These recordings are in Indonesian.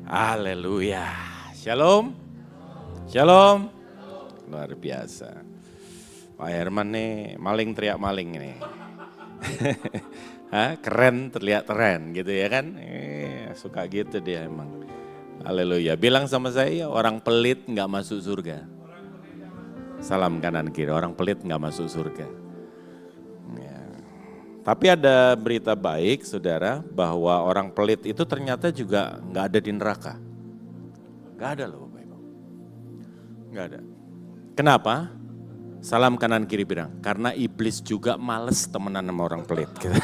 Haleluya. Shalom. Shalom. Luar biasa. Pak Herman nih maling teriak maling ini. Keren terlihat keren gitu ya kan. Suka gitu dia emang. Haleluya. Bilang sama saya orang pelit gak masuk surga. Salam kanan kiri, orang pelit gak masuk surga. Ya. Tapi ada berita baik saudara bahwa orang pelit itu ternyata juga gak ada di neraka. Gak ada loh Bapak Ibu. Gak ada. Kenapa? Salam kanan kiri bilang, karena iblis juga males temenan sama orang pelit. Gitu.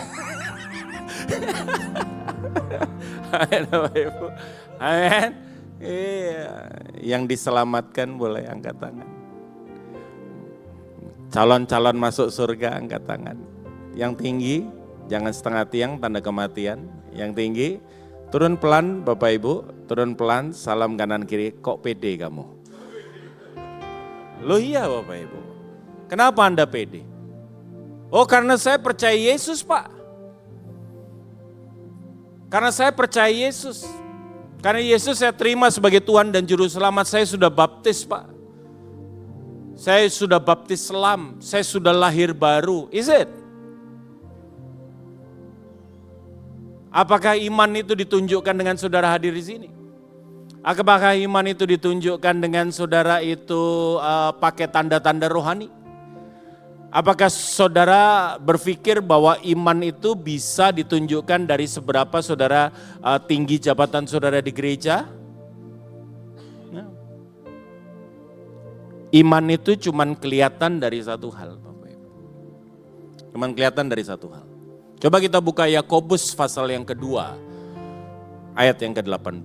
Amin Bapak Ibu. Amin. Iya. Yang diselamatkan boleh angkat tangan. Calon-calon masuk surga angkat tangan. Yang tinggi, jangan setengah tiang tanda kematian. Yang tinggi, turun pelan Bapak Ibu, turun pelan, salam kanan kiri, kok pede kamu? Loh iya Bapak Ibu, kenapa Anda pede? Oh karena saya percaya Yesus Pak. Karena saya percaya Yesus. Karena Yesus saya terima sebagai Tuhan dan Juru Selamat, saya sudah baptis Pak. Saya sudah baptis selam, saya sudah lahir baru. Is it? Apakah iman itu ditunjukkan dengan saudara hadir di sini? Apakah iman itu ditunjukkan dengan saudara itu pakai tanda-tanda rohani? Apakah saudara berpikir bahwa iman itu bisa ditunjukkan dari seberapa saudara tinggi jabatan saudara di gereja? Iman itu cuman kelihatan dari satu hal, Bapak Ibu. Cuman kelihatan dari satu hal. Coba kita buka Yakobus pasal yang kedua, ayat yang ke-18.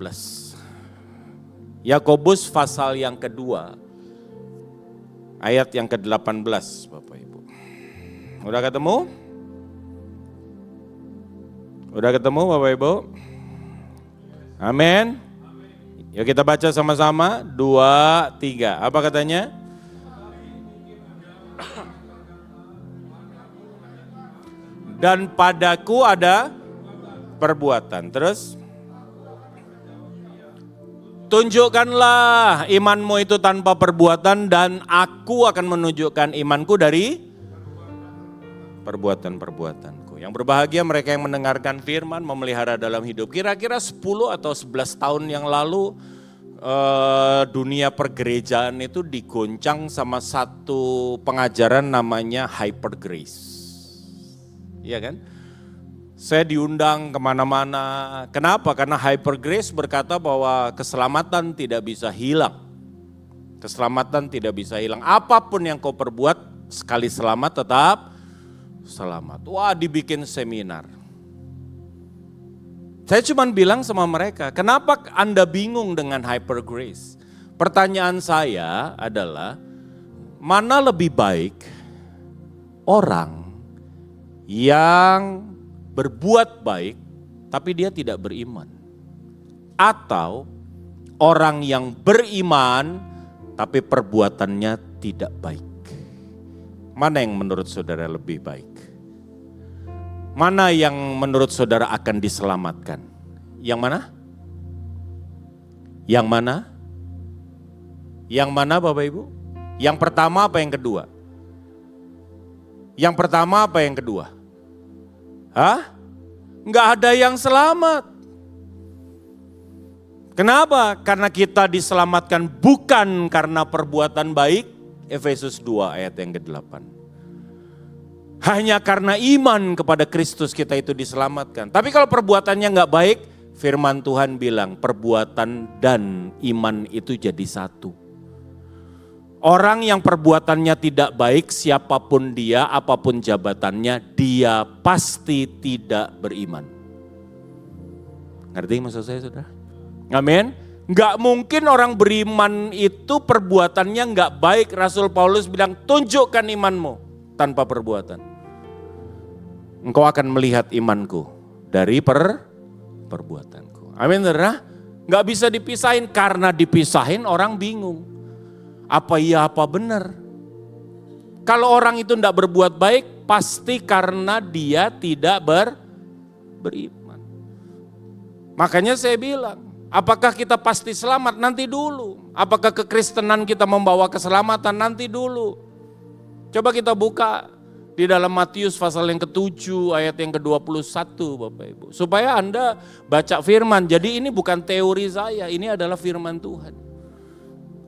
Yakobus pasal yang kedua, ayat yang ke-18, Bapak Ibu. Udah ketemu? Udah ketemu Bapak Ibu? Amin. Yuk kita baca sama-sama, 2, 3. Apa katanya? Dan padaku ada perbuatan. Terus? Tunjukkanlah imanmu itu tanpa perbuatan dan aku akan menunjukkan imanku dari perbuatan-perbuatanku. Yang berbahagia mereka yang mendengarkan firman, memelihara dalam hidup. Kira-kira 10 atau 11 tahun yang lalu dunia pergerejaan itu digoncang sama satu pengajaran namanya hyper grace. Iya kan? Saya diundang kemana-mana. Kenapa? Karena hyper grace berkata bahwa keselamatan tidak bisa hilang. Keselamatan tidak bisa hilang. Apapun yang kau perbuat, sekali selamat tetap selamat. Wah, dibikin seminar. Saya cuma bilang sama mereka, kenapa Anda bingung dengan hyper grace? Pertanyaan saya adalah, mana lebih baik orang yang berbuat baik tapi dia tidak beriman? Atau orang yang beriman tapi perbuatannya tidak baik? Mana yang menurut saudara lebih baik? Mana yang menurut saudara akan diselamatkan? Yang mana? Yang mana? Yang mana Bapak Ibu? Yang pertama apa yang kedua? Yang pertama apa yang kedua? Hah? Enggak ada yang selamat. Kenapa? Karena kita diselamatkan bukan karena perbuatan baik. Efesus 2 ayat yang ke-8. Hanya karena iman kepada Kristus kita itu diselamatkan. Tapi kalau perbuatannya enggak baik, firman Tuhan bilang perbuatan dan iman itu jadi satu. Orang yang perbuatannya tidak baik, siapapun dia, apapun jabatannya, dia pasti tidak beriman. Ngerti maksud saya saudara? Amin. Nggak mungkin orang beriman itu perbuatannya nggak baik. Rasul Paulus bilang, tunjukkan imanmu tanpa perbuatan. Engkau akan melihat imanku dari perbuatanku. Amin saudara? Nggak bisa dipisahin, karena dipisahin orang bingung. Apa iya apa benar? Kalau orang itu tidak berbuat baik, pasti karena dia tidak beriman. Makanya saya bilang, Apakah kita pasti selamat? Nanti dulu. Apakah kekristenan kita membawa keselamatan? Nanti dulu. Coba kita buka di dalam Matius pasal yang ke-7 ayat yang ke-21 Bapak Ibu. Supaya Anda baca firman. Jadi ini bukan teori saya, ini adalah firman Tuhan.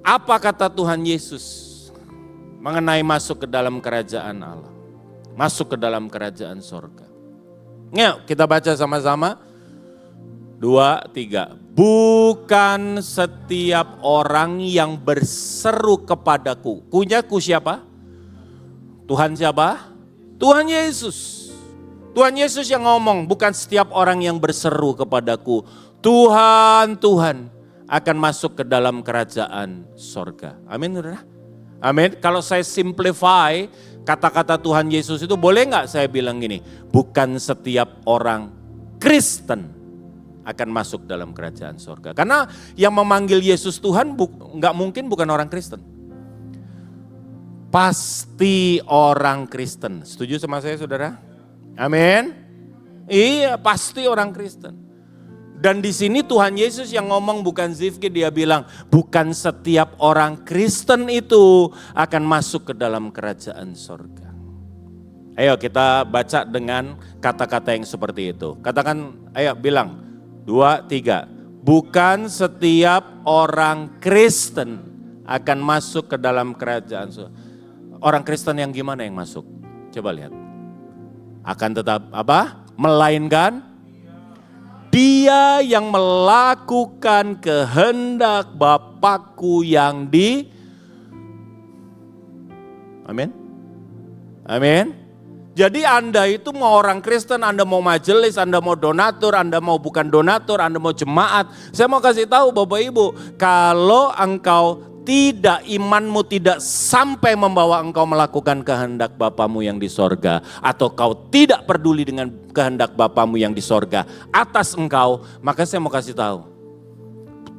Apa kata Tuhan Yesus mengenai masuk ke dalam kerajaan Allah? Masuk ke dalam kerajaan sorga. Yuk kita baca sama-sama. 2, 3. Bukan setiap orang yang berseru kepadaku. Kunyaku siapa? Tuhan siapa? Tuhan Yesus. Tuhan Yesus yang ngomong, bukan setiap orang yang berseru kepadaku. Tuhan, Tuhan akan masuk ke dalam kerajaan sorga. Amin, saudara? Amin. Kalau saya simplify kata-kata Tuhan Yesus itu, boleh nggak saya bilang gini? Bukan setiap orang Kristen akan masuk dalam kerajaan sorga. Karena yang memanggil Yesus Tuhan nggak mungkin bukan orang Kristen. Pasti orang Kristen. Setuju sama saya saudara? Amin. Iya pasti orang Kristen. Dan di sini Tuhan Yesus yang ngomong bukan Zivki, dia bilang bukan setiap orang Kristen itu akan masuk ke dalam kerajaan sorga. Ayo kita baca dengan kata-kata yang seperti itu. Katakan, ayo bilang. 2, 3. Bukan setiap orang Kristen akan masuk ke dalam kerajaan surga. Orang Kristen yang gimana yang masuk? Coba lihat. Akan tetap apa? Melainkan dia yang melakukan kehendak Bapakku yang di... Amin. Amin. Jadi Anda itu mau orang Kristen, Anda mau majelis, Anda mau donatur, Anda mau bukan donatur, Anda mau jemaat. Saya mau kasih tahu Bapak Ibu, kalau engkau tidak, imanmu tidak sampai membawa engkau melakukan kehendak Bapamu yang di sorga. Atau kau tidak peduli dengan kehendak Bapamu yang di sorga atas engkau. Maka saya mau kasih tahu,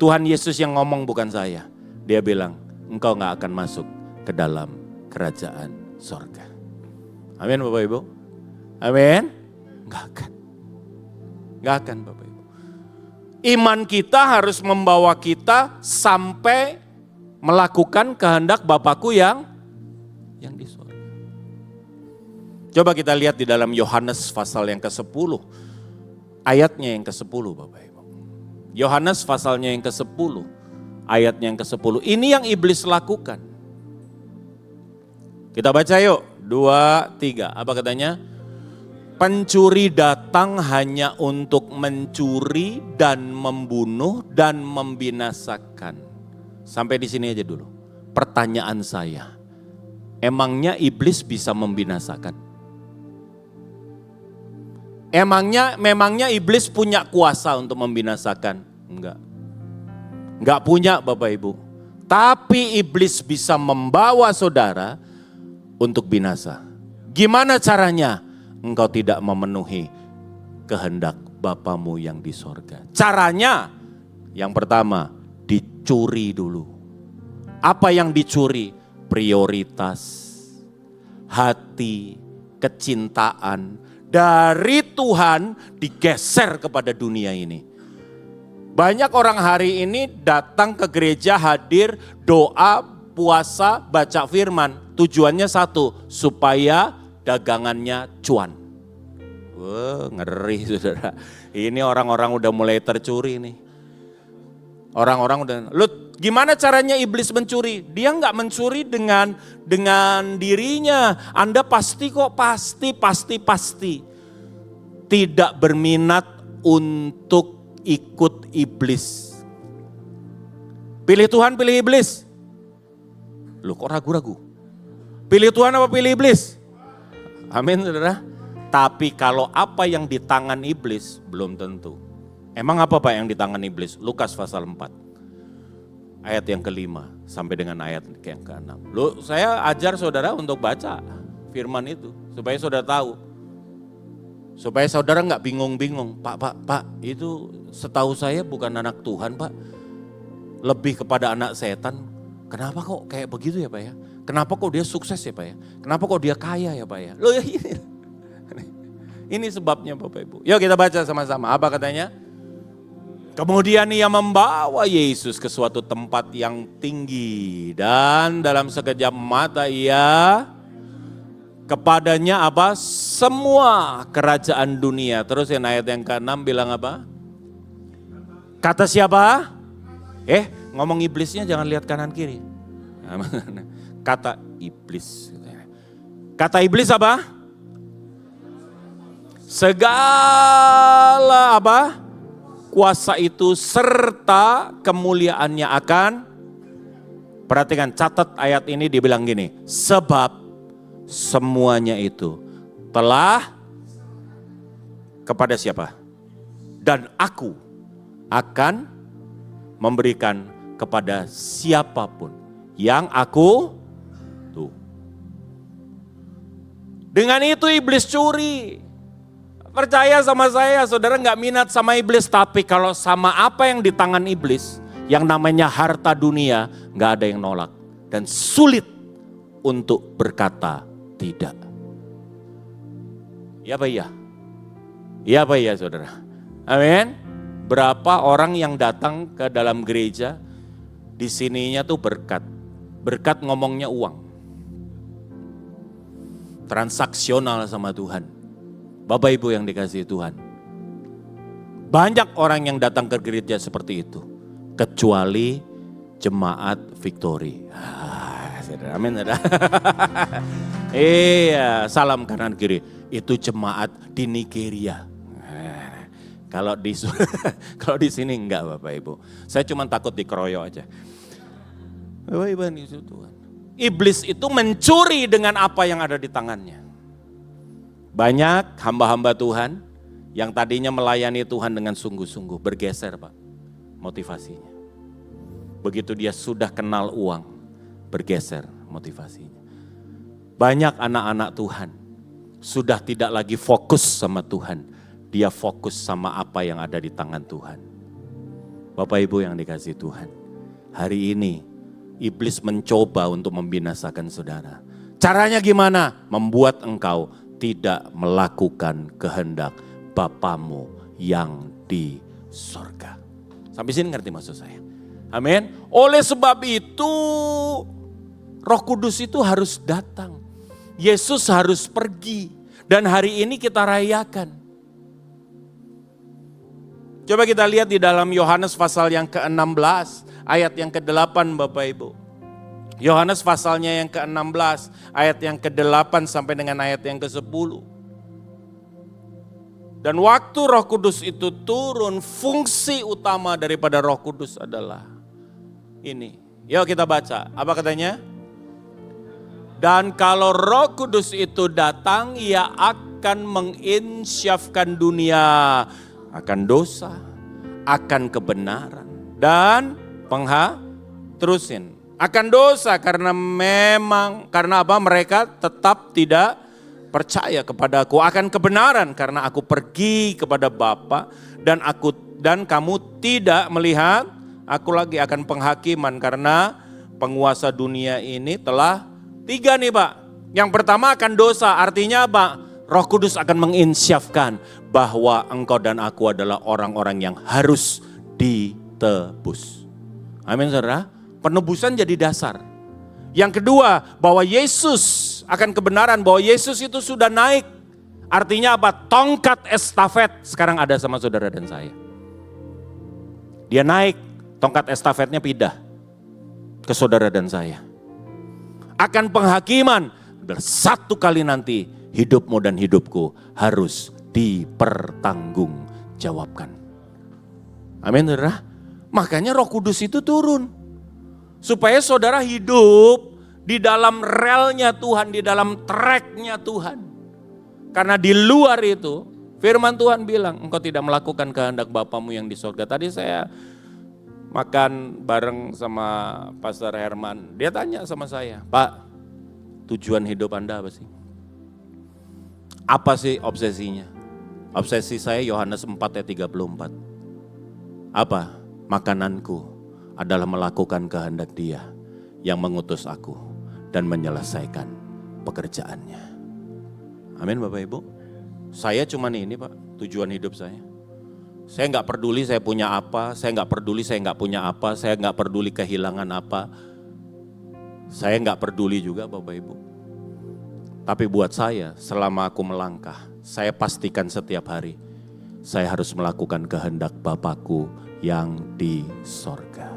Tuhan Yesus yang ngomong bukan saya. Dia bilang, engkau gak akan masuk ke dalam kerajaan sorga. Amin Bapak Ibu. Amin. Gak akan. Gak akan Bapak Ibu. Iman kita harus membawa kita sampai melakukan kehendak Bapakku yang di sorga. Coba kita lihat di dalam Yohanes pasal yang ke-10. Ayatnya yang ke-10 Bapak Ibu. Yohanes pasalnya yang ke-10. Ayatnya yang ke-10. Ini yang iblis lakukan. Kita baca yuk. 2, 3. Apa katanya? Pencuri datang hanya untuk mencuri dan membunuh dan membinasakan. Sampai di sini aja dulu. Pertanyaan saya, emangnya iblis bisa membinasakan? Memangnya iblis punya kuasa untuk membinasakan? Enggak. Enggak punya Bapak Ibu. Tapi iblis bisa membawa saudara untuk binasa. Gimana caranya? Engkau tidak memenuhi kehendak Bapamu yang di sorga. Caranya yang pertama, dicuri dulu. Apa yang dicuri? Prioritas, hati, kecintaan dari Tuhan digeser kepada dunia ini. Banyak orang hari ini datang ke gereja, hadir, doa, puasa, baca firman. Tujuannya satu, supaya dagangannya cuan. Wah, ngeri saudara. Ini orang-orang udah mulai tercuri nih. Orang-orang udah, lu gimana caranya iblis mencuri? Dia nggak mencuri dengan dirinya. Anda pasti kok, pasti. Tidak berminat untuk ikut iblis. Pilih Tuhan, pilih iblis. Lu kok ragu-ragu? Pilih Tuhan apa pilih iblis? Amin saudara. Tapi kalau apa yang di tangan iblis belum tentu. Emang apa Pak yang di tangan iblis? Lukas pasal 4. Ayat yang ke-5 sampai dengan ayat yang ke-6. Saya ajar saudara untuk baca firman itu. Supaya saudara tahu. Supaya saudara nggak bingung-bingung. Pak, itu setahu saya bukan anak Tuhan Pak. Lebih kepada anak setan. Kenapa kok kayak begitu ya Pak ya? Kenapa kok dia sukses ya Pak ya? Kenapa kok dia kaya ya Pak ya? Loh ya ini sebabnya Bapak Ibu. Yuk kita baca sama-sama. Apa katanya? Kemudian ia membawa Yesus ke suatu tempat yang tinggi. Dan dalam sekejap mata ia kepadanya apa? Semua kerajaan dunia. Terus yang ayat yang ke-6 bilang apa? Kata siapa? Ngomong iblisnya jangan lihat kanan kiri. Kata iblis. Kata iblis apa? Segala apa? Kuasa itu serta kemuliaannya akan, perhatikan, catat ayat ini dibilang gini, sebab semuanya itu telah kepada siapa? Dan aku akan memberikan kepada siapapun yang aku tuh. Dengan itu iblis curi. Percaya sama saya, saudara gak minat sama iblis, tapi kalau sama apa yang di tangan iblis, yang namanya harta dunia, gak ada yang nolak. Dan sulit untuk berkata tidak. Iya apa iya? Iya apa iya saudara? Amin. Berapa orang yang datang ke dalam gereja, di sininya tuh berkat. Berkat ngomongnya uang. Transaksional sama Tuhan. Bapak Ibu yang dikasihi Tuhan. Banyak orang yang datang ke gereja seperti itu. Kecuali jemaat Victory. Amin. Iya, salam kanan kiri. Itu jemaat di Nigeria. Kalau di sini enggak Bapak Ibu. Saya cuma takut dikeroyok aja. Bapak Ibu yang dikasihi Tuhan. Iblis itu mencuri dengan apa yang ada di tangannya. Banyak hamba-hamba Tuhan yang tadinya melayani Tuhan dengan sungguh-sungguh bergeser Pak motivasinya. Begitu dia sudah kenal uang, bergeser motivasinya. Banyak anak-anak Tuhan sudah tidak lagi fokus sama Tuhan, dia fokus sama apa yang ada di tangan Tuhan. Bapak Ibu yang dikasihi Tuhan, hari ini iblis mencoba untuk membinasakan saudara. Caranya gimana? Membuat engkau tidak melakukan kehendak Bapamu yang di sorga. Sampai sini ngerti maksud saya? Amin. Oleh sebab itu Roh Kudus itu harus datang. Yesus harus pergi. Dan hari ini kita rayakan. Coba kita lihat di dalam Yohanes pasal yang ke-16 ayat yang ke-8 Bapak Ibu. Yohanes pasalnya yang ke-16, ayat yang ke-8 sampai dengan ayat yang ke-10. Dan waktu Roh Kudus itu turun, fungsi utama daripada Roh Kudus adalah ini. Yuk kita baca, apa katanya? Dan kalau Roh Kudus itu datang, ia akan menginsyafkan dunia akan dosa, akan kebenaran, dan terusin. Akan dosa karena apa? Mereka tetap tidak percaya kepadaku. Akan kebenaran karena aku pergi kepada Bapa dan kamu tidak melihat aku lagi. Akan penghakiman karena penguasa dunia ini telah 3 nih Pak. Yang pertama akan dosa, artinya apa? Roh Kudus akan menginsyafkan bahwa engkau dan aku adalah orang-orang yang harus ditebus. Amin saudara. Penebusan jadi dasar. Yang kedua, bahwa Yesus akan kebenaran, bahwa Yesus itu sudah naik. Artinya apa? Tongkat estafet sekarang ada sama saudara dan saya. Dia naik, tongkat estafetnya pindah ke saudara dan saya. Akan penghakiman, satu kali nanti hidupmu dan hidupku harus dipertanggungjawabkan. Amin saudara. Makanya Roh Kudus itu turun. Supaya saudara hidup di dalam relnya Tuhan, di dalam tracknya Tuhan. Karena di luar itu, firman Tuhan bilang, engkau tidak melakukan kehendak Bapamu yang di sorga. Tadi saya makan bareng sama Pastor Herman. Dia tanya sama saya, Pak, tujuan hidup Anda apa sih? Apa sih obsesinya? Obsesi saya Yohanes 4 ayat 34. Apa? Makananku adalah melakukan kehendak Dia yang mengutus aku dan menyelesaikan pekerjaannya. Amin Bapak Ibu. Saya cuman ini Pak, tujuan hidup saya. Saya nggak peduli saya punya apa, saya nggak peduli saya nggak punya apa, saya nggak peduli kehilangan apa. Saya nggak peduli juga Bapak Ibu. Tapi buat saya, selama aku melangkah, saya pastikan setiap hari, saya harus melakukan kehendak Bapakku yang di sorga.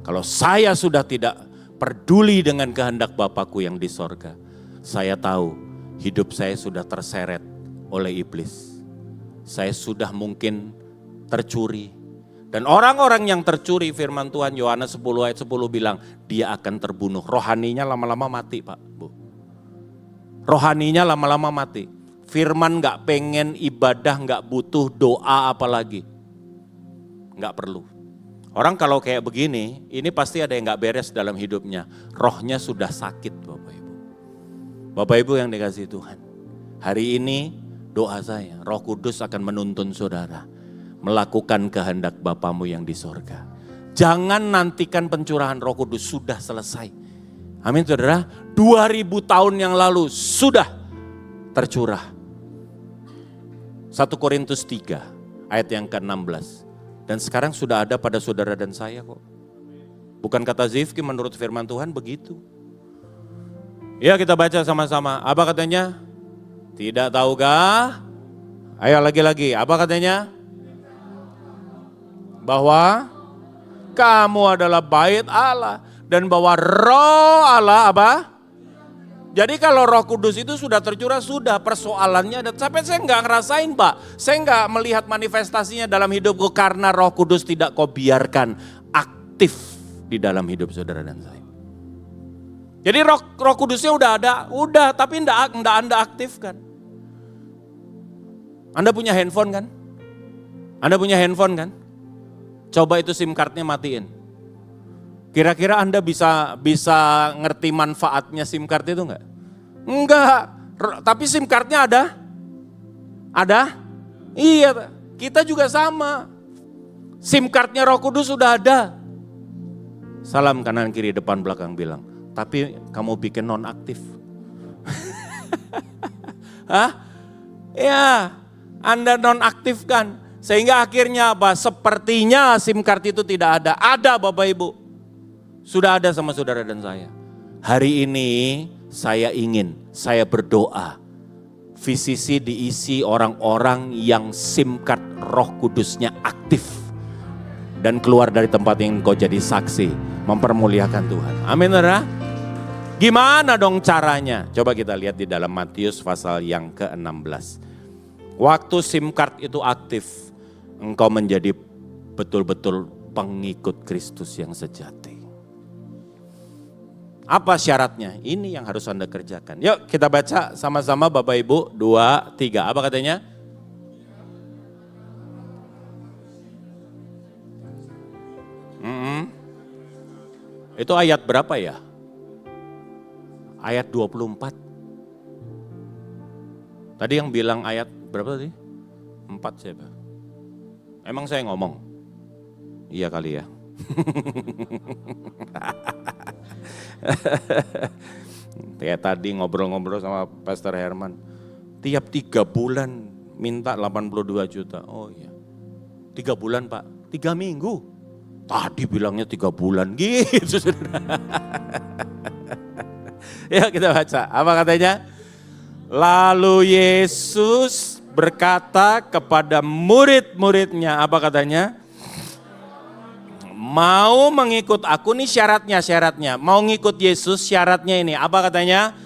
Kalau saya sudah tidak peduli dengan kehendak Bapakku yang di sorga, saya tahu hidup saya sudah terseret oleh iblis. Saya sudah mungkin tercuri. Dan orang-orang yang tercuri, firman Tuhan Yohanes 10 ayat 10 bilang, dia akan terbunuh. Rohaninya lama-lama mati Pak, Bu. Rohaninya lama-lama mati. Firman gak pengen ibadah, gak butuh doa apalagi. Gak perlu. Orang kalau kayak begini, ini pasti ada yang gak beres dalam hidupnya. Rohnya sudah sakit Bapak Ibu. Bapak Ibu yang dikasihi Tuhan. Hari ini doa saya, Roh Kudus akan menuntun saudara melakukan kehendak Bapamu yang di sorga. Jangan nantikan pencurahan Roh Kudus, sudah selesai. Amin saudara, 2000 tahun yang lalu sudah tercurah. 1 Korintus 3 ayat yang ke-16. Dan sekarang sudah ada pada saudara dan saya kok. Bukan kata Zifki, menurut firman Tuhan begitu. Ya kita baca sama-sama, apa katanya? Tidak tahukah? Ayo lagi-lagi, apa katanya? Bahwa kamu adalah bait Allah dan bahwa Roh Allah apa? Jadi kalau Roh Kudus itu sudah tercurah, sudah persoalannya ada. Sampai saya nggak ngerasain Pak, saya nggak melihat manifestasinya dalam hidupku karena Roh Kudus tidak kau biarkan aktif di dalam hidup saudara dan saya. Jadi Roh Kudusnya udah, tapi enggak Anda aktifkan. Anda punya handphone kan? Anda punya handphone kan? Coba itu SIM cardnya matiin. Kira-kira Anda bisa ngerti manfaatnya SIM card itu enggak? Enggak, tapi SIM cardnya ada? Ada? Iya, kita juga sama. SIM cardnya Roh Kudus sudah ada. Salam kanan kiri depan belakang bilang, tapi kamu bikin non-aktif. Hah? Ya, Anda nonaktifkan. Sehingga akhirnya apa? Sepertinya SIM card itu tidak ada. Ada Bapak Ibu. Sudah ada sama saudara dan saya. Hari ini saya berdoa. VCC diisi orang-orang yang SIM card Roh Kudusnya aktif. Dan keluar dari tempat yang kau jadi saksi. Mempermuliakan Tuhan. Amin saudara. Gimana dong caranya? Coba kita lihat di dalam Matius pasal yang ke-16. Waktu SIM card itu aktif, engkau menjadi betul-betul pengikut Kristus yang sejati. Apa syaratnya? Ini yang harus Anda kerjakan. Yuk kita baca sama-sama Bapak Ibu, 2, 3. Apa katanya? Itu ayat berapa ya? Ayat 24. Tadi yang bilang ayat berapa tadi? 4 siapa? Emang saya ngomong? Iya kali ya. Kayak tadi ngobrol-ngobrol sama Pastor Herman. Tiap 3 bulan minta 82 juta. Oh iya. 3 bulan Pak, 3 minggu. Tadi bilangnya 3 bulan gitu. Ya kita baca, apa katanya? Lalu Yesus berkata kepada murid-muridnya, apa katanya? Mau mengikut aku, nih syaratnya. Mau ngikut Yesus syaratnya ini, apa katanya?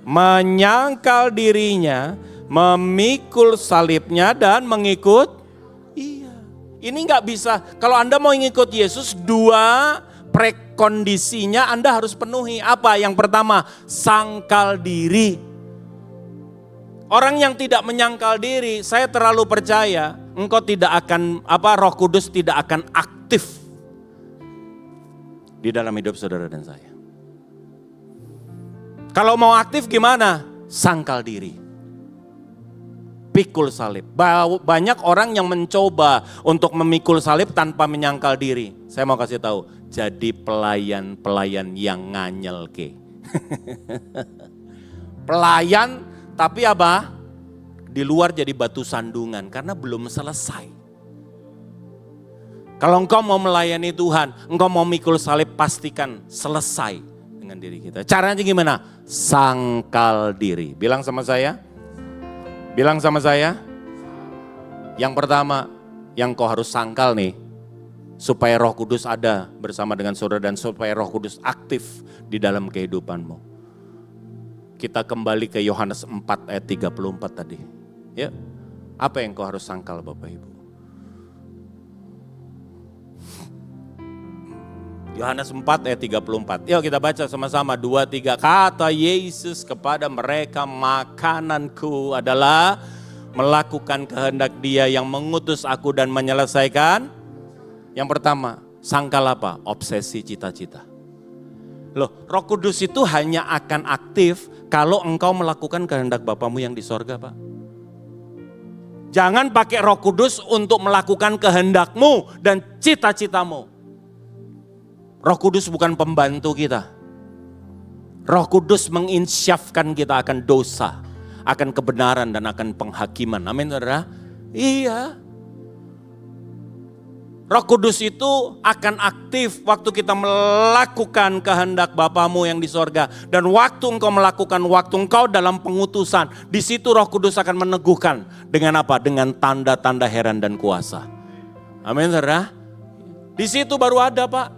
Menyangkal dirinya, memikul salibnya dan mengikut. Iya, ini gak bisa, kalau Anda mau ngikut Yesus 2 prekondisinya Anda harus penuhi. Apa? Yang pertama, sangkal diri. Orang yang tidak menyangkal diri, saya terlalu percaya, engkau tidak akan, Roh Kudus tidak akan aktif di dalam hidup saudara dan saya. Kalau mau aktif gimana? Sangkal diri. Pikul salib. Banyak orang yang mencoba untuk memikul salib tanpa menyangkal diri. Saya mau kasih tahu, jadi pelayan yang nganyel ke. Pelayan tapi apa? Di luar jadi batu sandungan karena belum selesai. Kalau engkau mau melayani Tuhan, engkau mau mikul salib, pastikan selesai dengan diri kita. Caranya gimana? Sangkal diri. Bilang sama saya. Bilang sama saya. Yang pertama, yang kau harus sangkal nih, supaya Roh Kudus ada bersama dengan saudara dan supaya Roh Kudus aktif di dalam kehidupanmu. Kita kembali ke Yohanes 4 ayat 34 tadi. Ya, apa yang kau harus sangkal Bapak Ibu? Yohanes 4 ayat 34. Yuk kita baca sama-sama 2, 3. Kata Yesus kepada mereka, makananku adalah melakukan kehendak Dia yang mengutus aku dan menyelesaikan. Yang pertama, sangkal apa? Obsesi cita-cita. Loh, Roh Kudus itu hanya akan aktif kalau engkau melakukan kehendak Bapamu yang di sorga, Pak. Jangan pakai Roh Kudus untuk melakukan kehendakmu dan cita-citamu. Roh Kudus bukan pembantu kita. Roh Kudus menginsyafkan kita akan dosa, akan kebenaran dan akan penghakiman. Amin, saudara? Iya. Roh Kudus itu akan aktif waktu kita melakukan kehendak Bapamu yang di sorga. Dan waktu engkau melakukan, waktu engkau dalam pengutusan, di situ Roh Kudus akan meneguhkan. Dengan apa? Dengan tanda-tanda heran dan kuasa. Amin, saudara? Di situ baru ada, Pak.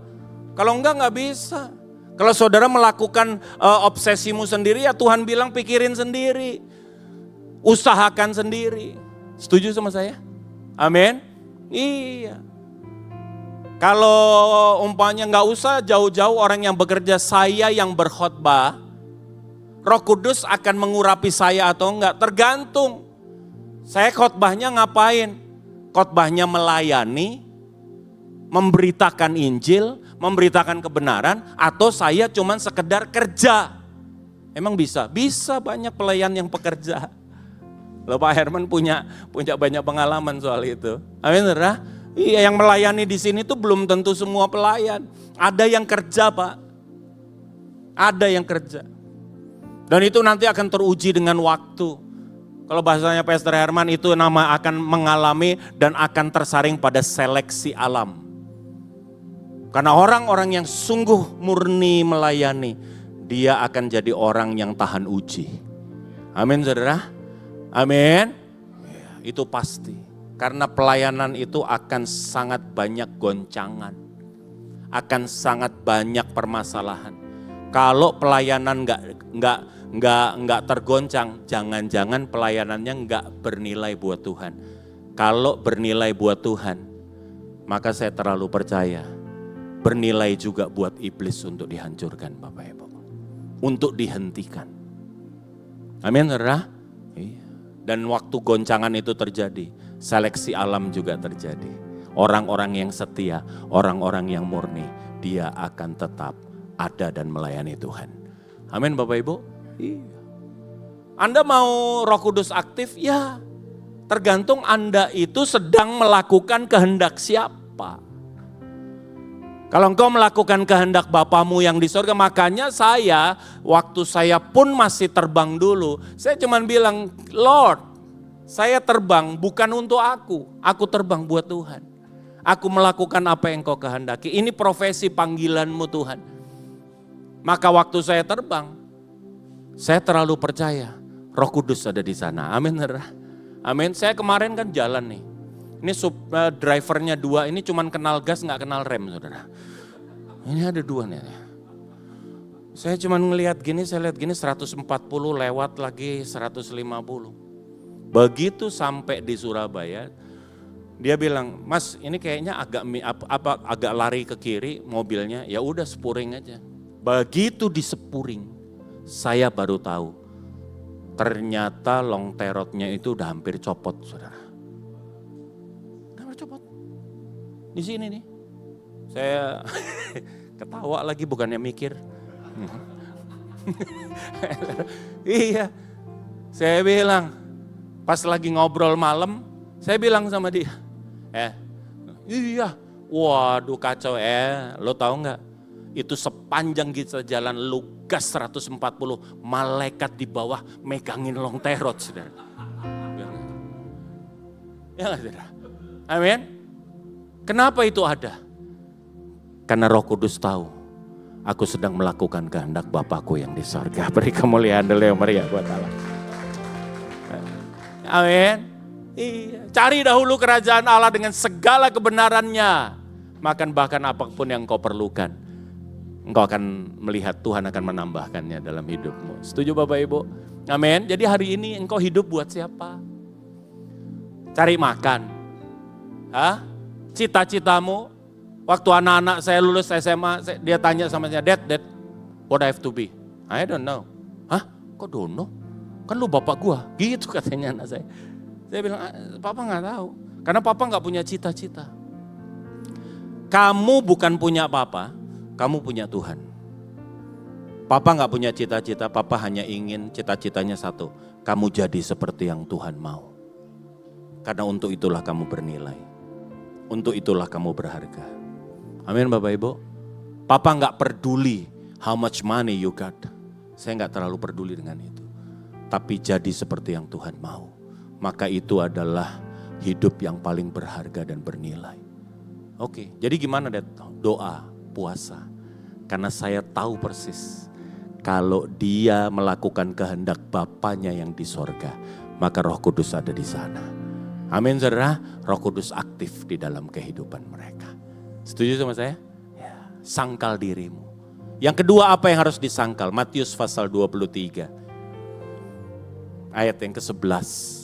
Kalau enggak bisa. Kalau saudara melakukan obsesimu sendiri, ya Tuhan bilang pikirin sendiri. Usahakan sendiri. Setuju sama saya? Amin? Iya. Kalau umpamanya enggak usah jauh-jauh orang yang bekerja, saya yang berkhotbah, Roh Kudus akan mengurapi saya atau enggak, tergantung. Saya khotbahnya ngapain? Khotbahnya melayani, memberitakan Injil, memberitakan kebenaran, atau saya cuman sekedar kerja. Emang bisa? Bisa, banyak pelayan yang pekerja. Loh, Pak Herman punya banyak pengalaman soal itu. Amin, saudara? Iya, yang melayani di sini tuh belum tentu semua pelayan. Ada yang kerja, Pak. Ada yang kerja. Dan itu nanti akan teruji dengan waktu. Kalau bahasanya Pastor Herman itu nama akan mengalami dan akan tersaring pada seleksi alam. Karena orang-orang yang sungguh murni melayani, dia akan jadi orang yang tahan uji. Amin, saudara? Amin. Ya, itu pasti. Karena pelayanan itu akan sangat banyak goncangan. Akan sangat banyak permasalahan. Kalau pelayanan nggak tergoncang, jangan-jangan pelayanannya nggak bernilai buat Tuhan. Kalau bernilai buat Tuhan, maka saya terlalu percaya bernilai juga buat iblis untuk dihancurkan, Bapak Ibu. Untuk dihentikan. Amin, saudara? Iya. Dan waktu goncangan itu terjadi, seleksi alam juga terjadi. Orang-orang yang setia, orang-orang yang murni, dia akan tetap ada dan melayani Tuhan. Amin, Bapak Ibu? Iya. Anda mau Roh Kudus aktif? Ya. Tergantung Anda itu sedang melakukan kehendak siapa. Kalau engkau melakukan kehendak Bapamu yang di sorga, makanya saya, waktu saya pun masih terbang dulu, saya cuma bilang, Lord, saya terbang bukan untuk aku terbang buat Tuhan. Aku melakukan apa yang Kau kehendaki, ini profesi panggilanmu Tuhan. Maka waktu saya terbang, saya terlalu percaya, Roh Kudus ada di sana, amin. Amin, saya kemarin kan jalan nih. Ini drivernya 2, ini cuman kenal gas gak kenal rem, saudara. Ini ada 2 nih. Saya cuman ngelihat gini, saya lihat gini 140 lewat lagi 150. Begitu sampai di Surabaya, dia bilang, Mas ini kayaknya agak lari ke kiri mobilnya, ya udah spuring aja. Begitu di spuring, saya baru tahu, ternyata long terotnya itu udah hampir copot, saudara. Di sini nih, saya ketawa lagi bukannya mikir. Iya, saya bilang, pas lagi ngobrol malam, saya bilang sama dia, iya, waduh kacau lo tahu nggak? Itu sepanjang kita jalan lu gas 140, malaikat di bawah megangin long terot, saudara. Ya nggak, saudara? Amin. Kenapa itu ada? Karena Roh Kudus tahu, aku sedang melakukan kehendak Bapakku yang di sorga. Beri kemuliaan dulu yang meriah buat Allah. Amin. Iya. Cari dahulu kerajaan Allah dengan segala kebenarannya. Bahkan apapun yang kau perlukan. Engkau akan melihat Tuhan akan menambahkannya dalam hidupmu. Setuju Bapak Ibu? Amin. Jadi hari ini engkau hidup buat siapa? Cari makan. Hah? Cita-citamu. Waktu anak-anak saya lulus SMA, dia tanya sama saya, Dad, what I have to be? I don't know. Hah? Kok don't know? Kan lu bapak gua. Gitu katanya anak saya. Saya bilang, Papa gak tahu. Karena Papa gak punya cita-cita. Kamu bukan punya Papa, kamu punya Tuhan. Papa gak punya cita-cita, Papa hanya ingin cita-citanya satu. Kamu jadi seperti yang Tuhan mau. Karena untuk itulah kamu bernilai. Untuk itulah kamu berharga. Amin Bapak Ibu. Papa gak peduli how much money you got. Saya gak terlalu peduli dengan itu. Tapi jadi seperti yang Tuhan mau. Maka itu adalah hidup yang paling berharga dan bernilai. Oke, jadi gimana Dad? Doa, puasa. Karena saya tahu persis. Kalau dia melakukan kehendak Bapanya yang di sorga. Maka Roh Kudus ada di sana. Amin saudara. Roh Kudus aktif di dalam kehidupan mereka. Setuju sama saya? Ya. Sangkal dirimu. Yang kedua apa yang harus disangkal? Matius pasal 23. Ayat yang ke-11.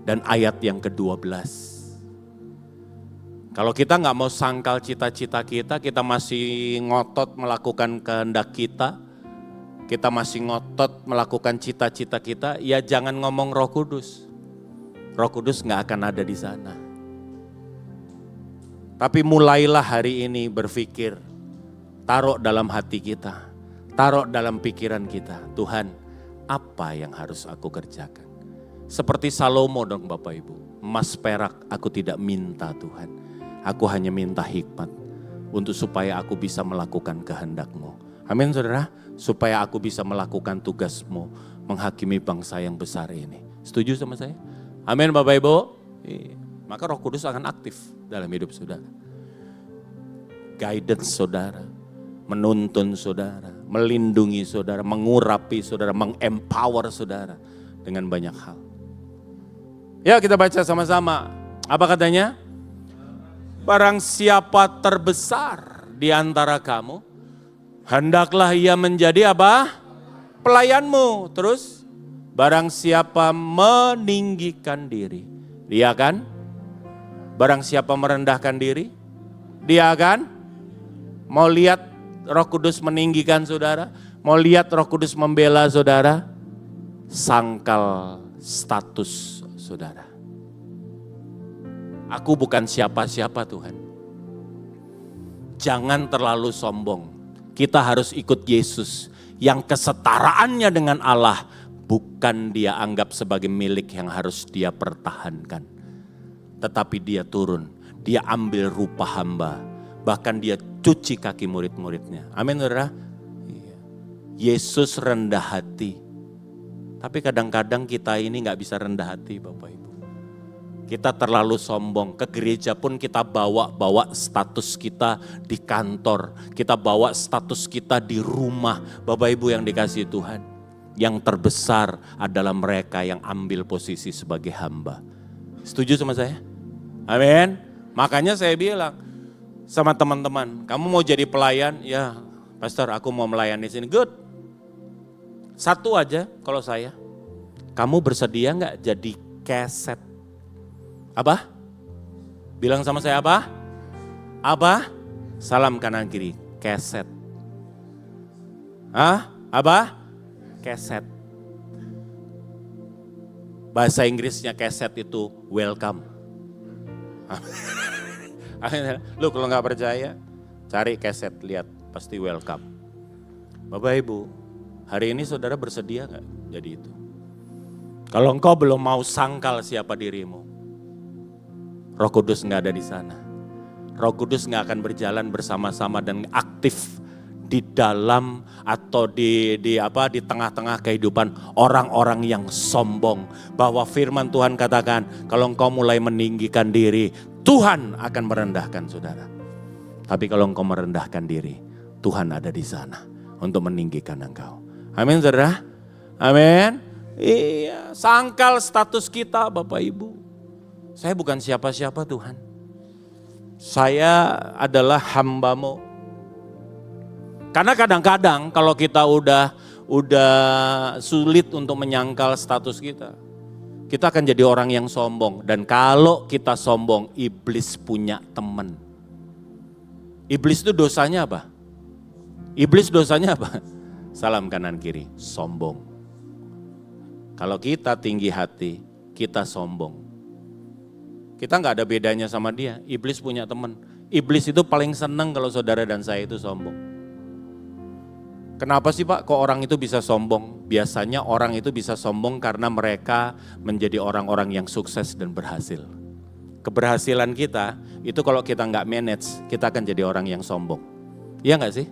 Dan ayat yang ke-12. Kalau kita gak mau sangkal cita-cita kita masih ngotot melakukan kehendak kita masih ngotot melakukan cita-cita kita, ya jangan ngomong Roh Kudus. Roh Kudus gak akan ada di sana. Tapi mulailah hari ini berpikir, taruh dalam hati kita, taruh dalam pikiran kita, Tuhan apa yang harus aku kerjakan? Seperti Salomo dong Bapak Ibu, emas perak aku tidak minta Tuhan, aku hanya minta hikmat untuk supaya aku bisa melakukan kehendak-Mu. Amin saudara, supaya aku bisa melakukan tugas-Mu, menghakimi bangsa yang besar ini. Setuju sama saya? Amin Bapak Ibu. Maka Roh Kudus akan aktif dalam hidup saudara. Guidance saudara, menuntun saudara, melindungi saudara, mengurapi saudara, mengempower saudara dengan banyak hal. Ya kita baca sama-sama. Apa katanya? Barang siapa terbesar di antara kamu, hendaklah ia menjadi apa? Pelayanmu. Terus, barang siapa meninggikan diri, dia akan. Barang siapa merendahkan diri, dia akan. Mau lihat Roh Kudus meninggikan saudara? Mau lihat Roh Kudus membela saudara? Sangkal status saudara. Aku bukan siapa-siapa Tuhan. Jangan terlalu sombong. Kita harus ikut Yesus yang kesetaraannya dengan Allah bukan dia anggap sebagai milik yang harus dia pertahankan. Tetapi dia turun, dia ambil rupa hamba, bahkan dia cuci kaki murid-muridnya. Amin saudara. Yesus rendah hati. Tapi kadang-kadang kita ini gak bisa rendah hati Bapak Ibu. Kita terlalu sombong, ke gereja pun kita bawa status kita di kantor. Kita bawa status kita di rumah. Bapak Ibu yang dikasihi Tuhan. Yang terbesar adalah mereka yang ambil posisi sebagai hamba. Setuju sama saya? Amin. Makanya saya bilang sama teman-teman, kamu mau jadi pelayan? Ya, Pastor, aku mau melayani sini. Good. Satu aja kalau saya. Kamu bersedia nggak jadi keset? Apa? Bilang sama saya apa? Apa? Salam kanan kiri. Keset. Hah? Apa? Keset. Bahasa Inggrisnya keset itu welcome. Lu kalau nggak percaya, cari keset, lihat, pasti welcome. Bapak Ibu, hari ini saudara bersedia nggak jadi itu? Kalau engkau belum mau sangkal siapa dirimu, Roh Kudus nggak ada di sana. Roh Kudus nggak akan berjalan bersama-sama dan aktif di dalam atau di tengah-tengah kehidupan orang-orang yang sombong. Bahwa firman Tuhan katakan, kalau engkau mulai meninggikan diri, Tuhan akan merendahkan saudara. Tapi kalau engkau merendahkan diri, Tuhan ada di sana untuk meninggikan engkau. Amin saudara. Amin. Iya, sangkal status kita Bapak Ibu. Saya bukan siapa-siapa Tuhan. Saya adalah hamba-Mu. Karena kadang-kadang kalau kita udah sulit untuk menyangkal status kita akan jadi orang yang sombong. Dan kalau kita sombong, iblis punya teman. Iblis itu dosanya apa? Iblis dosanya apa? Salam kanan kiri, sombong. Kalau kita tinggi hati, kita sombong. Kita nggak ada bedanya sama dia. Iblis punya teman. Iblis itu paling senang kalau saudara dan saya itu sombong. Kenapa sih Pak kok orang itu bisa sombong? Biasanya orang itu bisa sombong karena mereka menjadi orang-orang yang sukses dan berhasil. Keberhasilan kita itu kalau kita nggak manage, kita akan jadi orang yang sombong. Iya nggak sih?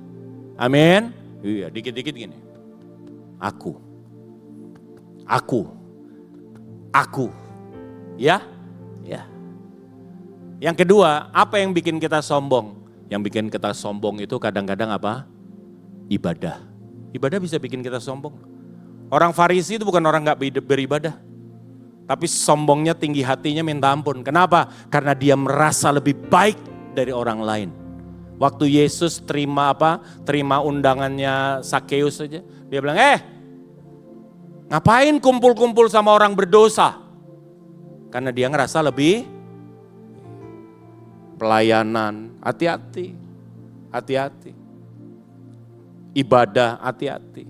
Amin. Iya, dikit-dikit gini. Aku. Ya? Ya. Yang kedua, apa yang bikin kita sombong? Yang bikin kita sombong itu kadang-kadang apa? Ibadah. Ibadah bisa bikin kita sombong. Orang Farisi itu bukan orang gak beribadah. Tapi sombongnya tinggi hatinya minta ampun. Kenapa? Karena dia merasa lebih baik dari orang lain. Waktu Yesus terima undangannya Sakeus saja. Dia bilang, ngapain kumpul-kumpul sama orang berdosa? Karena dia ngerasa lebih pelayanan, hati-hati. Ibadah, hati-hati.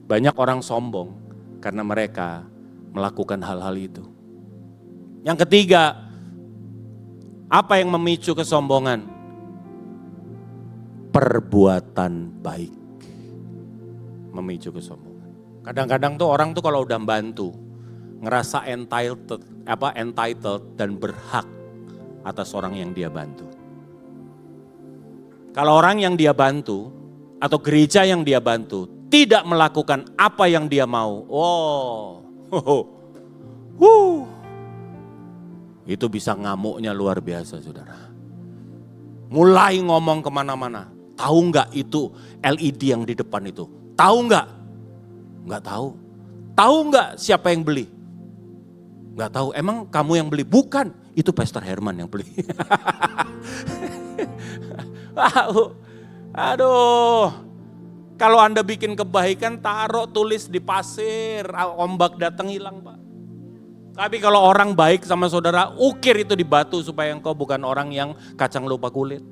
Banyak orang sombong karena mereka melakukan hal-hal itu. Yang ketiga, apa yang memicu kesombongan? Perbuatan baik memicu kesombongan. Kadang-kadang tuh orang tuh kalau udah bantu, ngerasa entitled dan berhak atas orang yang dia bantu. Kalau orang yang dia bantu, atau gereja yang dia bantu tidak melakukan apa yang dia mau. Itu bisa ngamuknya luar biasa saudara. Mulai ngomong kemana-mana. Tahu nggak itu LED yang di depan itu? Tahu nggak? Nggak tahu. Tahu nggak siapa yang beli? Nggak tahu. Emang kamu yang beli? Bukan. Itu Pastor Herman yang beli. Aduh, kalau Anda bikin kebaikan taruh tulis di pasir, ombak datang hilang Pak. Tapi kalau orang baik sama saudara, ukir itu di batu supaya engkau bukan orang yang kacang lupa kulit.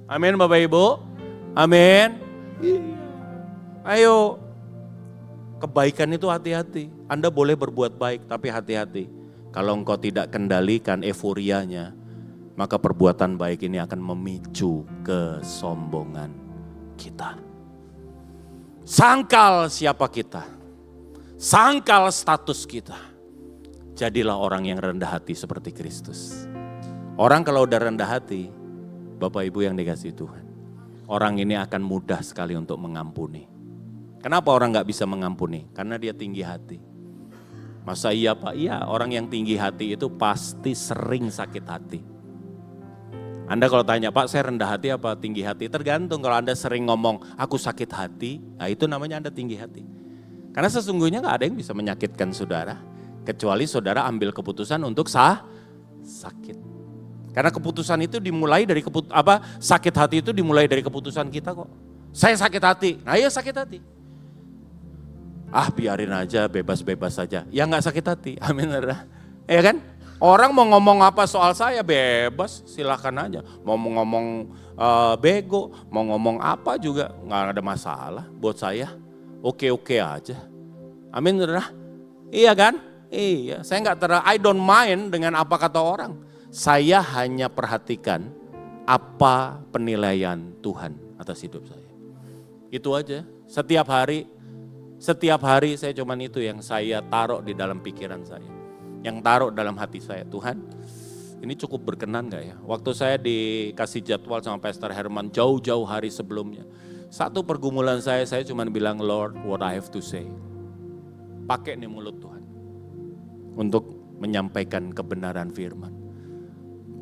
Amin Bapak Ibu, amin. Ayo, kebaikan itu hati-hati. Anda boleh berbuat baik tapi hati-hati. Kalau engkau tidak kendalikan euforianya, maka perbuatan baik ini akan memicu kesombongan kita. Sangkal siapa kita. Sangkal status kita. Jadilah orang yang rendah hati seperti Kristus. Orang kalau udah rendah hati, Bapak Ibu yang dikasihi Tuhan, orang ini akan mudah sekali untuk mengampuni. Kenapa orang gak bisa mengampuni? Karena dia tinggi hati. Masa iya Pak? Iya, orang yang tinggi hati itu pasti sering sakit hati. Anda kalau tanya, Pak saya rendah hati apa tinggi hati? Tergantung, kalau Anda sering ngomong, aku sakit hati, nah itu namanya Anda tinggi hati. Karena sesungguhnya gak ada yang bisa menyakitkan saudara, kecuali saudara ambil keputusan untuk sakit. Karena keputusan itu dimulai dari, sakit hati itu dimulai dari keputusan kita kok. Saya sakit hati, nah iya sakit hati. Biarin aja, bebas-bebas saja. Ya gak sakit hati, amin. Ya kan? Orang mau ngomong apa soal saya bebas, silakan aja. Mau ngomong bego, mau ngomong apa juga nggak ada masalah buat saya. Oke-oke aja. Amin, saudara. Iya kan? Iya. Saya nggak I don't mind dengan apa kata orang. Saya hanya perhatikan apa penilaian Tuhan atas hidup saya. Itu aja. Setiap hari saya cuman itu yang saya taruh di dalam pikiran saya. Yang taruh dalam hati saya, Tuhan ini cukup berkenan gak ya? Waktu saya dikasih jadwal sama Pastor Herman jauh-jauh hari sebelumnya. Satu pergumulan saya cuma bilang, Lord what I have to say. Pakai nih mulut Tuhan untuk menyampaikan kebenaran firman.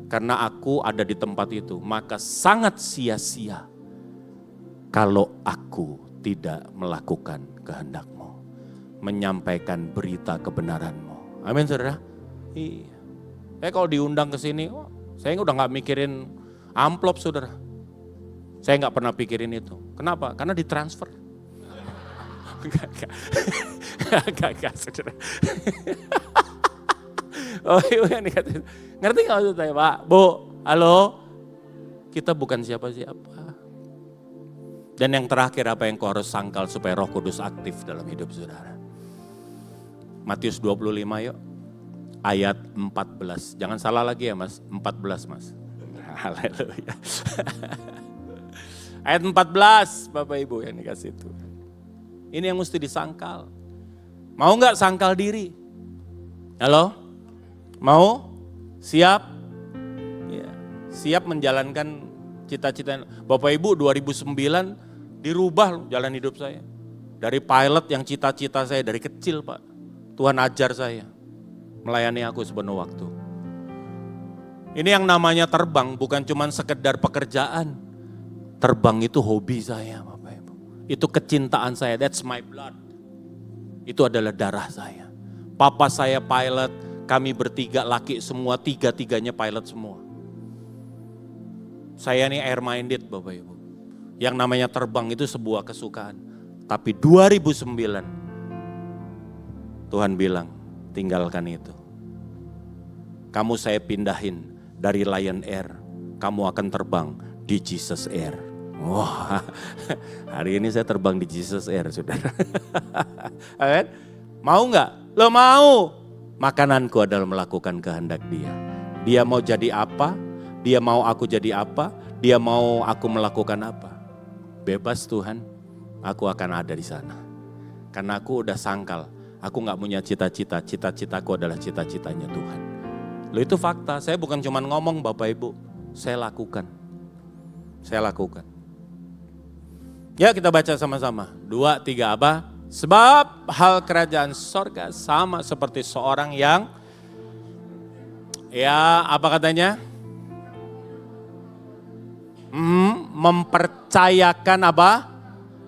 karena aku ada di tempat itu, maka sangat sia-sia kalau aku tidak melakukan kehendak-Mu, menyampaikan berita kebenaran-Mu. Amin, saudara. Iya. Kalau diundang ke sini, saya udah gak mikirin amplop, saudara. Saya gak pernah pikirin itu. Kenapa? Karena ditransfer. Enggak, saudara. Oh iya, ngerti gak maksud saya, Pak? Bu, halo? Kita bukan siapa-siapa. Dan yang terakhir, apa yang kau harus sangkal supaya Roh Kudus aktif dalam hidup saudara? Matius 25 yuk. Ayat 14, jangan salah lagi ya mas, 14 mas. Haleluya. Ayat 14 Bapak Ibu yang dikasih itu. Ini yang mesti disangkal. Mau gak sangkal diri? Halo? Mau? Siap? Ya, siap menjalankan cita-cita. Bapak Ibu 2009 dirubah jalan hidup saya. Dari pilot yang cita-cita saya dari kecil Pak. Tuhan ajar saya. Melayani aku sepenuh waktu. Ini yang namanya terbang bukan cuma sekedar pekerjaan. Terbang itu hobi saya Bapak Ibu. Itu kecintaan saya, that's my blood. Itu adalah darah saya. Papa saya pilot, kami bertiga laki semua, tiga-tiganya pilot semua. Saya ini air minded Bapak Ibu. Yang namanya terbang itu sebuah kesukaan. Tapi 2009 Tuhan bilang, tinggalkan itu. Kamu saya pindahin dari Lion Air, kamu akan terbang di Jesus Air. Wah, hari ini saya terbang di Jesus Air, saudara. Mau nggak? Lo mau. Makananku adalah melakukan kehendak Dia. Dia mau jadi apa? Dia mau aku jadi apa? Dia mau aku melakukan apa? Bebas Tuhan, aku akan ada di sana. Karena aku udah sangkal. Aku gak punya cita-cita, cita-citaku adalah cita-citanya Tuhan. Loh itu fakta, saya bukan cuma ngomong Bapak Ibu, saya lakukan. Saya lakukan. Ya kita baca sama-sama, 2, 3 apa? Sebab hal kerajaan sorga sama seperti seorang yang, ya apa katanya? Mempercayakan apa?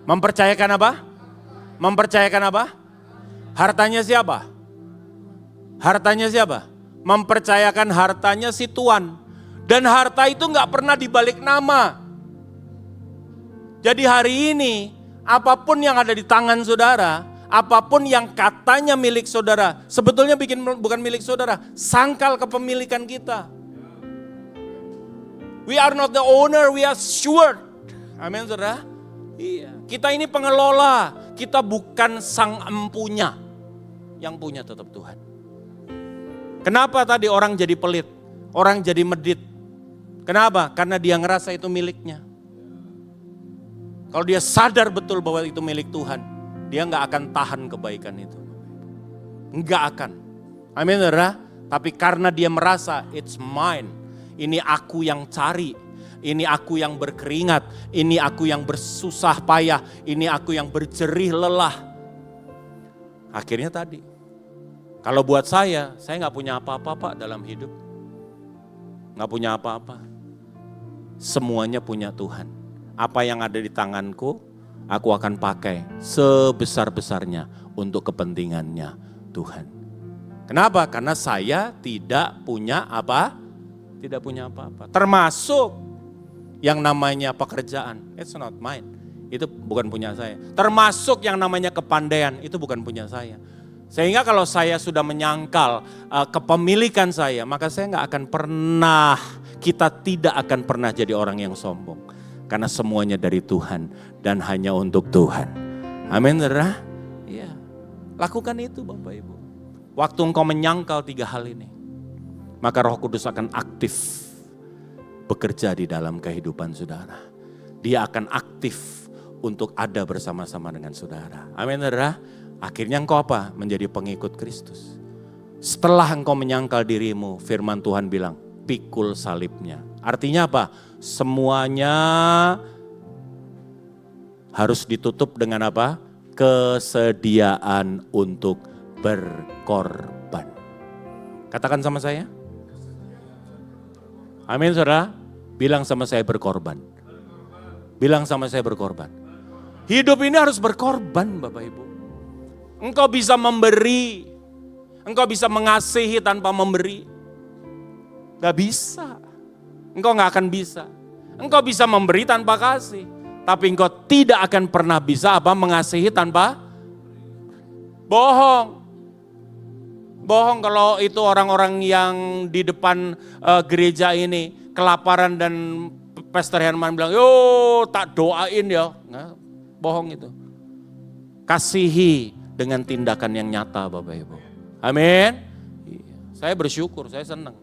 Mempercayakan apa? Mempercayakan apa? Hartanya siapa? Hartanya siapa? Mempercayakan hartanya si Tuan. Dan harta itu gak pernah dibalik nama. Jadi hari ini, apapun yang ada di tangan saudara, apapun yang katanya milik saudara, sebetulnya bukan milik saudara, sangkal kepemilikan kita. We are not the owner, we are steward. Amin saudara. Iya. Kita ini pengelola, kita bukan sang empunya. Yang punya tetap Tuhan. Kenapa tadi orang jadi pelit? Orang jadi medit. Kenapa? Karena dia ngerasa itu miliknya. Kalau dia sadar betul bahwa itu milik Tuhan, dia gak akan tahan kebaikan itu. Gak akan. Amin saudara. Tapi karena dia merasa it's mine. Ini aku yang cari. Ini aku yang berkeringat, ini aku yang bersusah payah, ini aku yang berjerih lelah. Akhirnya tadi, kalau buat saya gak punya apa-apa Pak dalam hidup. Gak punya apa-apa. Semuanya punya Tuhan. Apa yang ada di tanganku, aku akan pakai sebesar-besarnya untuk kepentingannya Tuhan. Kenapa? Karena saya tidak punya apa? Tidak punya apa-apa. Termasuk yang namanya pekerjaan, it's not mine, itu bukan punya saya. Termasuk yang namanya kepandaian, itu bukan punya saya. Sehingga kalau saya sudah menyangkal kepemilikan saya, maka saya gak akan pernah, kita tidak akan pernah jadi orang yang sombong. Karena semuanya dari Tuhan dan hanya untuk Tuhan. Amin saudara? Iya. Lakukan itu Bapak Ibu. Waktu engkau menyangkal 3 hal ini, maka Roh Kudus akan aktif bekerja di dalam kehidupan saudara. Dia akan aktif untuk ada bersama-sama dengan saudara. Amin saudara. Akhirnya engkau apa? Menjadi pengikut Kristus. Setelah engkau menyangkal dirimu, firman Tuhan bilang, pikul salibnya. Artinya apa? Semuanya harus ditutup dengan apa? Kesediaan untuk berkorban. Katakan sama saya. Amin saudara. Bilang sama saya berkorban. Bilang sama saya berkorban. Hidup ini harus berkorban Bapak Ibu. Engkau bisa memberi. Engkau bisa mengasihi tanpa memberi. Gak bisa. Engkau gak akan bisa. Engkau bisa memberi tanpa kasih. Tapi engkau tidak akan pernah bisa mengasihi tanpa bohong. Bohong kalau itu orang-orang yang di depan gereja ini kelaparan dan Pastor Herman bilang, yo tak doain ya. Nah, bohong itu. Kasihi dengan tindakan yang nyata Bapak Ibu. Amin. Saya bersyukur, saya senang.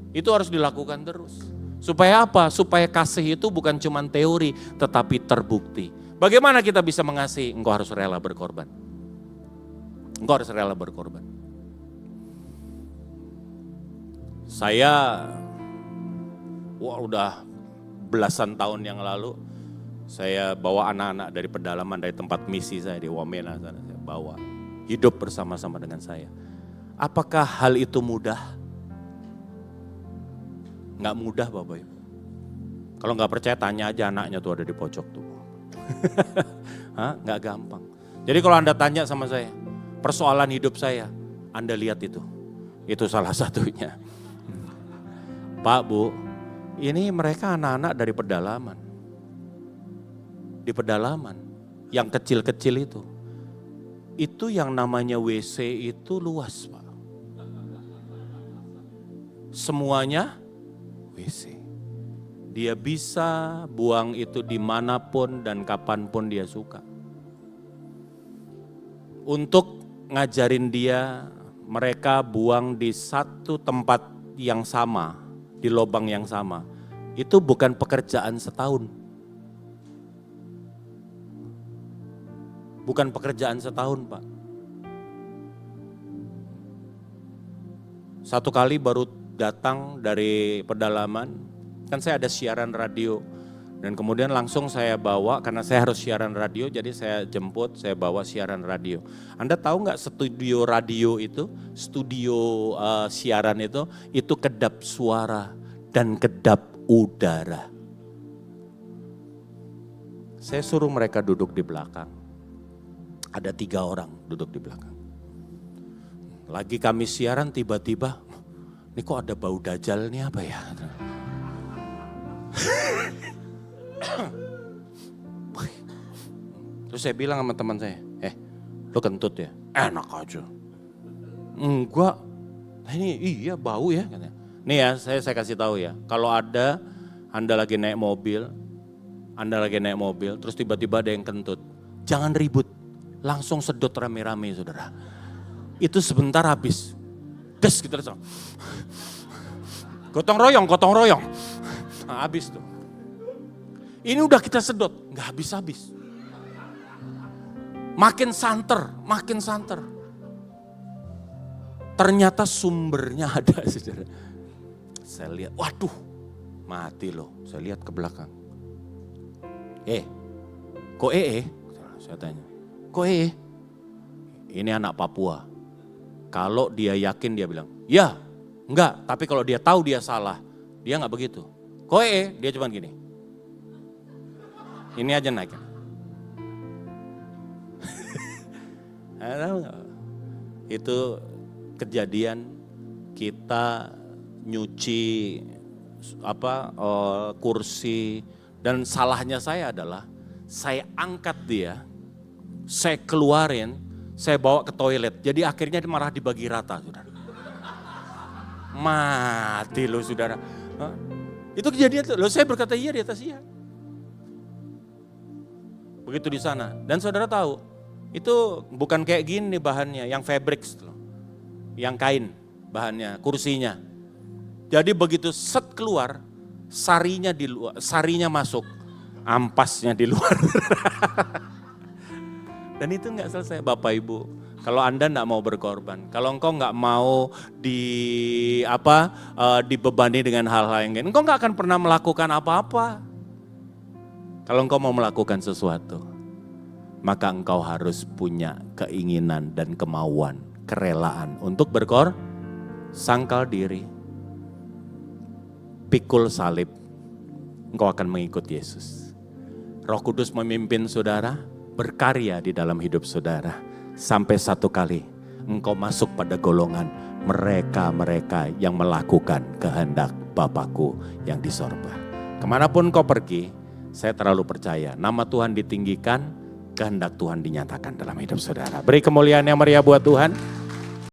Itu harus dilakukan terus. Supaya apa? Supaya kasih itu bukan cuma teori, tetapi terbukti. Bagaimana kita bisa mengasihi? Engkau harus rela berkorban. Engkau harus rela berkorban. Saya, udah belasan tahun yang lalu, saya bawa anak-anak dari pedalaman, dari tempat misi saya di Wamena sana, saya bawa hidup bersama-sama dengan saya. Apakah hal itu mudah? Nggak mudah Bapak Ibu. Kalau nggak percaya tanya aja anaknya tuh ada di pojok tuh. Nggak gampang. Jadi kalau Anda tanya sama saya, persoalan hidup saya, Anda lihat itu. Itu salah satunya. Pak Bu, ini mereka anak-anak dari pedalaman. Di pedalaman, yang kecil-kecil itu. Itu yang namanya WC itu luas Pak. Semuanya WC. Dia bisa buang itu dimanapun dan kapanpun dia suka. Untuk ngajarin dia, mereka buang di satu tempat yang sama, di lubang yang sama. Itu bukan pekerjaan setahun. Bukan pekerjaan setahun Pak. Satu kali baru datang dari pedalaman, kan saya ada siaran radio. Dan kemudian langsung saya bawa, karena saya harus siaran radio, jadi saya jemput, saya bawa siaran radio. Anda tahu nggak studio radio itu, studio siaran itu kedap suara dan kedap udara. Saya suruh mereka duduk di belakang. Ada 3 orang duduk di belakang. Lagi kami siaran tiba-tiba, ini kok ada bau dajal nih apa ya? Terus saya bilang sama teman saya, lo kentut ya? Enak aja. Enggak, ini iya bau ya. Nih ya, saya kasih tahu ya, kalau ada Anda lagi naik mobil, terus tiba-tiba ada yang kentut, jangan ribut, langsung sedot rame-rame saudara. Itu sebentar habis, des gitu langsung. Gotong royong. Nah, habis tuh. Ini udah kita sedot, nggak habis-habis. Makin santer. Ternyata sumbernya ada, saudara. Saya lihat, waduh, mati loh. Saya lihat ke belakang. Kok Saya tanya, kok Ini anak Papua. Kalau dia yakin dia bilang, ya, enggak. Tapi kalau dia tahu dia salah, dia nggak begitu. Kok dia cuma gini. Ini aja naik. Itu kejadian kita nyuci kursi, dan salahnya saya adalah saya angkat dia, saya keluarin, saya bawa ke toilet. Jadi akhirnya malah dibagi rata, saudara. Mati loh saudara. Itu kejadian loh, saya berkata iya di atas iya. Begitu di sana. Dan saudara tahu, itu bukan kayak gini bahannya, yang fabric, yang kain bahannya, kursinya. Jadi begitu set keluar, sarinya masuk, ampasnya di luar. Dan itu nggak selesai Bapak Ibu. Kalau Anda nggak mau berkorban, kalau engkau nggak mau dibebani dengan hal-hal yang lain, engkau nggak akan pernah melakukan apa-apa. Kalau engkau mau melakukan sesuatu, maka engkau harus punya keinginan dan kemauan, kerelaan untuk sangkal diri. pikul salib, engkau akan mengikut Yesus. Roh Kudus memimpin saudara, berkarya di dalam hidup saudara. Sampai satu kali engkau masuk pada golongan mereka-mereka yang melakukan kehendak Bapakku yang di sorga. Kemanapun kau pergi, saya terlalu percaya nama Tuhan ditinggikan, kehendak Tuhan dinyatakan dalam hidup saudara. Beri kemuliaan yang meriah buat Tuhan.